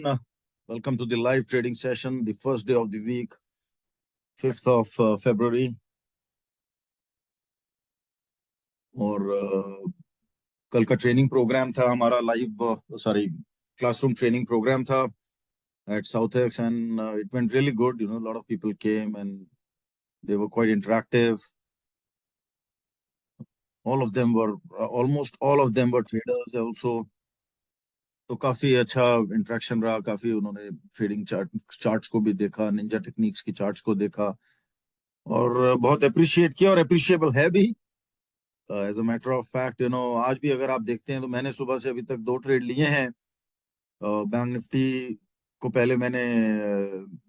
Welcome to the live trading session, the first day of the week, 5th of February. और कल का training programme था हमारा classroom training programme था at SouthX, and it went really good. A lot of people came and they were quite interactive. Almost all of them were traders also. तो काफी अच्छा interaction रहा. काफी उन्होंने ट्रेडिंग चार्ट्स को भी देखा, निंजा टेक्निक्स की चार्ट्स को देखा और बहुत अप्रिशिएट किया और अप्रिशिएबल है भी. As a matter of fact आज भी अगर आप देखते हैं तो मैंने सुबह से अभी तक 2 ट्रेड लिए हैं. बैंक निफ्टी को पहले मैंने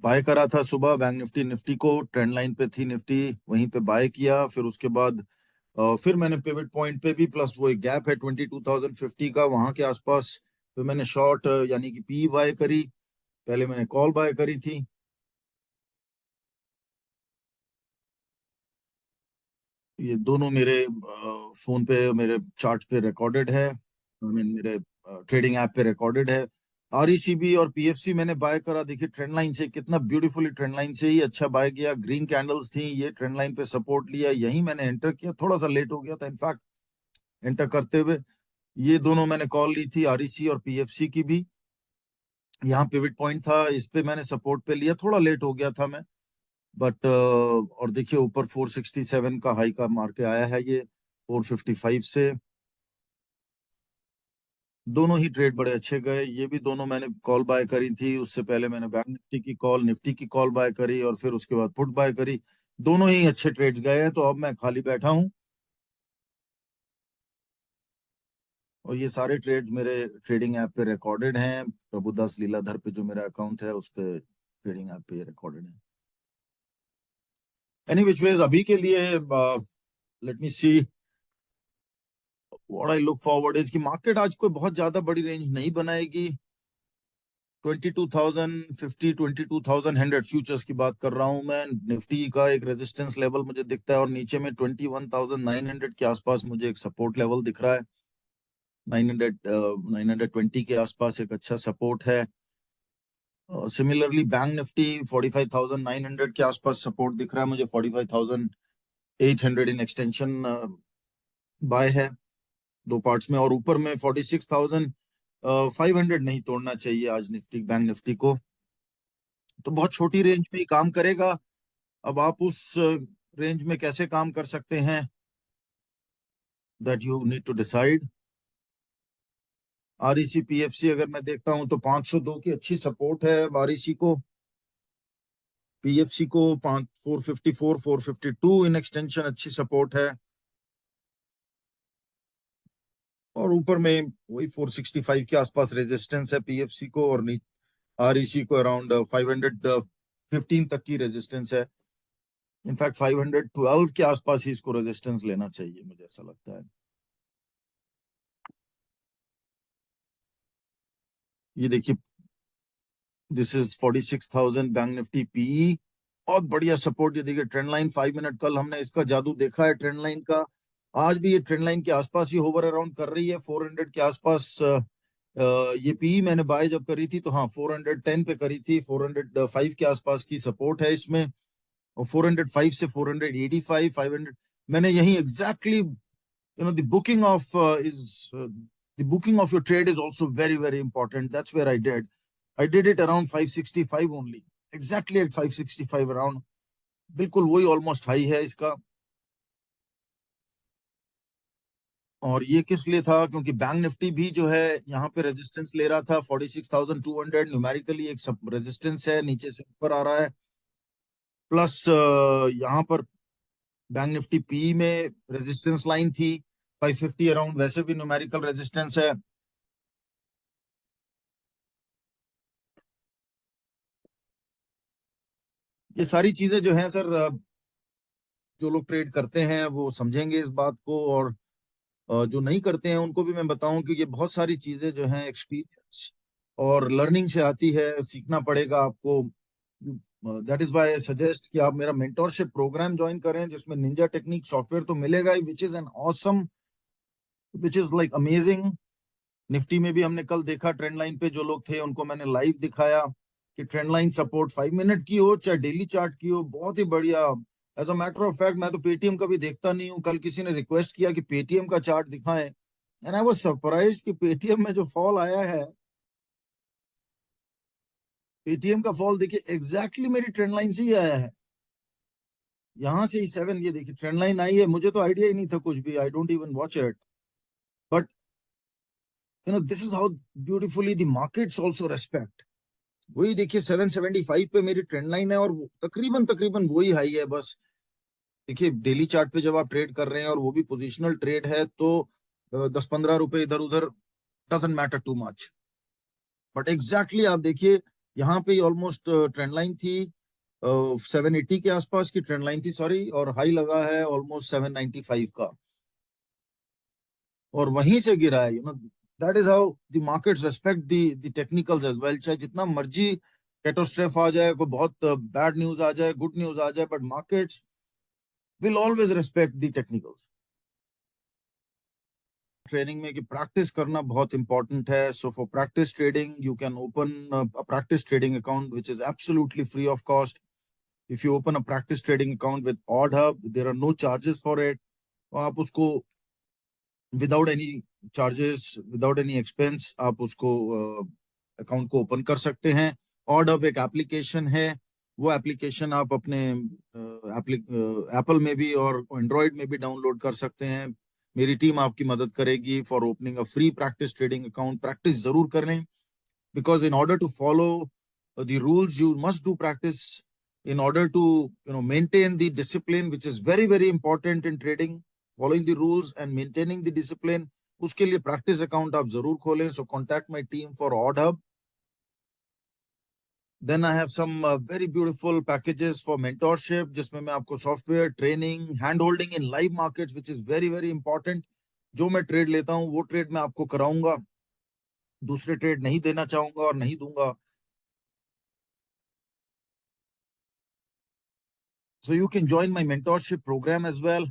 बाय करा था सुबह. बैंक निफ्टी को ट्रेंड लाइन पे थी निफ्टी, वहीं पे बाय किया. फिर उसके बाद फिर मैंने पिवट पॉइंट पे भी, प्लस वो एक गैप है 22,050 का, वहां के आसपास फिर मैंने शॉर्ट यानी कि पी बाय करी. पहले मैंने कॉल बाय करी थी. ये दोनों मेरे फोन पे, मेरे चार्ट पे रिकॉर्डेड है. आई मीन मेरे ट्रेडिंग ऐप पे रिकॉर्डेड है. आरईसीबी और पीएफसी मैंने बाय करा. देखिए ट्रेंड लाइन से कितना ब्यूटीफुली, ट्रेंड लाइन से ही अच्छा बाय किया. ग्रीन कैंडल्स थी, ये ट्रेंड लाइन पे सपोर्ट लिया, यही मैंने एंटर किया. थोड़ा सा लेट हो गया था इनफैक्ट एंटर करते हुए. ये दोनों मैंने कॉल ली थी, आरईसी और पीएफसी की भी. यहाँ पिवट पॉइंट था, इस पे मैंने सपोर्ट पे लिया. थोड़ा लेट हो गया था मैं, बट और देखिए ऊपर 467 का हाई का मार के आया है ये 455 से. दोनों ही ट्रेड बड़े अच्छे गए. ये भी दोनों मैंने कॉल बाय करी थी. उससे पहले मैंने बैंक निफ्टी की कॉल बाय करी और फिर उसके बाद पुट बाय करी. दोनों ही अच्छे ट्रेड्स गए हैं. तो अब मैं खाली बैठा हूं और ये सारे ट्रेड मेरे ट्रेडिंग ऐप पे रिकॉर्डेड हैं. प्रभुदास लीलाधर पे जो मेरा अकाउंट है उस पे ट्रेडिंग ऐप पे रिकॉर्डेड है. एनी विच वेज अभी के लिए let me see what I look forward is कि मार्केट आज कोई बहुत ज्यादा बड़ी रेंज नहीं बनाएगी. 22,050 22,100 फ्यूचर्स की बात कर रहा हूं मैं. निफ्टी का एक रेजिस्टेंस लेवल मुझे दिखता है और नीचे में 21,900 के आसपास मुझे एक सपोर्ट लेवल दिख रहा है. 920 के आसपास एक अच्छा सपोर्ट है. सिमिलरली बैंक निफ्टी 45,900 के आसपास सपोर्ट दिख रहा है मुझे. 45,800 इन एक्सटेंशन बाय है 2 पार्ट्स में. और ऊपर में 46,500 नहीं तोड़ना चाहिए आज निफ्टी, बैंक निफ्टी को. तो बहुत छोटी रेंज में ही काम करेगा. अब आप उस रेंज में कैसे काम कर सकते हैं, that you need to decide. REC PFC अगर मैं देखता हूं तो 502 की अच्छी सपोर्ट है आरईसी को. पीएफसी को 454 452 इन एक्सटेंशन अच्छी सपोर्ट है. और ऊपर में वही 465 के आसपास रेजिस्टेंस है पीएफसी को. और आरईसी को अराउंड 515 तक की रेजिस्टेंस है. इनफैक्ट 512 के आसपास ही इसको रेजिस्टेंस लेना चाहिए, मुझे ऐसा लगता है. ये देखिए, this is 46,000 bank nifty PE. बहुत बढ़िया सपोर्ट. ये देखिए ट्रेंड लाइन 5 मिनट, कल हमने इसका जादू देखा है ट्रेंड लाइन का. आज भी ये ट्रेंड लाइन के आसपास ही होवर अराउंड कर रही है 400 के आसपास. ये पीई मैंने बाय जब करी थी तो हाँ 410 पे करी थी. 405 के आसपास की सपोर्ट है इसमें. और 405 से 485 500 मैंने यही exactly the booking of the booking of your trade is also very very important. That's where I did it around 565 only, exactly at 565 around. बिल्कुल वही ऑलमोस्ट हाई है इसका. और ये किस लिए था, क्योंकि बैंक निफ्टी भी जो है यहाँ पे रेजिस्टेंस ले रहा था 46,200. न्यूमेरिकली एक सब रेजिस्टेंस है, नीचे से ऊपर आ रहा है. प्लस यहाँ पर बैंक निफ्टी पी में रेजिस्टेंस लाइन थी 550 अराउंड, वैसे भी न्यूमेरिकल रेजिस्टेंस है. ये सारी चीजें जो हैं सर, जो लोग ट्रेड करते हैं वो समझेंगे इस बात को. और जो नहीं करते हैं उनको भी मैं बताऊं कि ये बहुत सारी चीजें जो हैं एक्सपीरियंस और लर्निंग से आती है. सीखना पड़ेगा आपको. That is why I suggest कि आप मेरा मेंटोरशिप प्रोग्राम ज्वाइन करें, जिसमें निंजा टेक्निक सॉफ्टवेयर तो मिलेगा ही, which is an awesome, which is like amazing. Nifty में भी हमने कल देखा, ट्रेंड लाइन पे जो लोग थे उनको मैंने लाइव दिखाया कि ट्रेंड लाइन सपोर्ट 5 मिनट की हो चाहे डेली चार्ट की हो, बहुत ही बढ़िया। As a matter of fact मैं तो पेटीएम का भी देखता नहीं हूँ, कल किसी ने रिक्वेस्ट किया कि पेटीएम का चार्ट दिखाएं, एंड आई वाज सरप्राइज कि पेटीएम में जो फॉल आया है, पेटीएम का फॉल देखिए एग्जैक्टली मेरी ट्रेंड लाइन से ही आया है। यहां से ही 7, ये देखिए ट्रेंड लाइन आई है, मुझे तो आइडिया ही नहीं था कुछ भी, I don't even watch it, but this is how beautifully the markets also respect. वही देखिए 775 पे मेरी ट्रेंड लाइन है और तकरीबन तकरीबन वही हाई है बस। देखिए डेली चार्ट पे जब आप ट्रेड कर रहे हैं और वो भी पोजिशनल ट्रेड है तो 10-15 रुपए इधर उधर doesn't matter too much, but exactly आप देखिए यहाँ पे ऑलमोस्ट ट्रेंड लाइन थी 780 के आसपास की ट्रेंड लाइन थी, सॉरी, और हाई लगा है ऑलमोस्ट 795 का, और वहीं से गिरा है। That is how the markets respect the technicals as well. चाहे जितना मर्जी कैटोस्ट्रेफ आ जाए, कोई बहुत बैड न्यूज आ जाए, गुड न्यूज आ जाए, but markets will always respect the technicals. Trading में कि प्रैक्टिस करना बहुत इंपॉर्टेंट है। So for practice trading you can open a practice trading account which is absolutely free of cost. If you open a practice trading account with odd hub there are no charges for it. आप उसको without any charges, without any expense आप उसको account को open कर सकते हैं। Odd hub एक application है, वो एप्लीकेशन आप अपने एप्पल में भी और एंड्रॉयड में भी डाउनलोड कर सकते हैं। मेरी टीम आपकी मदद करेगी for opening a free practice trading account. Practice जरूर करें, because in order to follow the rules you must do practice, in order to maintain the discipline which is very very important in trading, following the rules and maintaining the discipline, उसके लिए practice account आप जरूर खोलें। So contact my team for odd hub. Then I have some very beautiful packages for mentorship, जिसमें मैं आपको software training, hand holding in live markets which is very very important. जो मैं ट्रेड लेता हूँ वो ट्रेड मैं आपको कराऊंगा, दूसरे ट्रेड नहीं देना चाहूंगा और नहीं दूंगा। So you can join my mentorship program as well.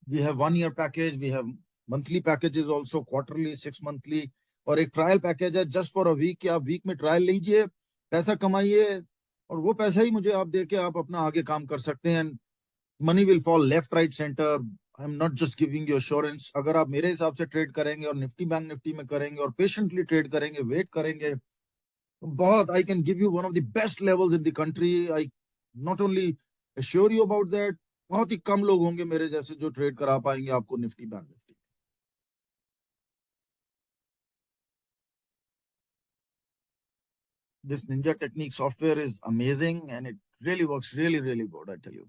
We have 1 year package, we have monthly packages also, quarterly, 6 monthly, और एक ट्रायल पैकेज है जस्ट फॉर अ वीक, कि आप वीक में ट्रायल लीजिए, पैसा कमाइए, और वो पैसा ही मुझे आप देके आप अपना आगे काम कर सकते हैं। Money will fall left right centre. I am not just giving you assurance. अगर आप मेरे हिसाब से ट्रेड करेंगे और निफ्टी बैंक निफ्टी में करेंगे और पेशेंटली ट्रेड करेंगे, वेट करेंगे, तो बहुत, I can give you one of the best levels in the country. I not only assure you about that, बहुत ही कम लोग होंगे मेरे जैसे जो ट्रेड करा पाएंगे आपको Nifty bank Nifty. This Ninja Technique software is amazing and it really works really, really good, I tell you.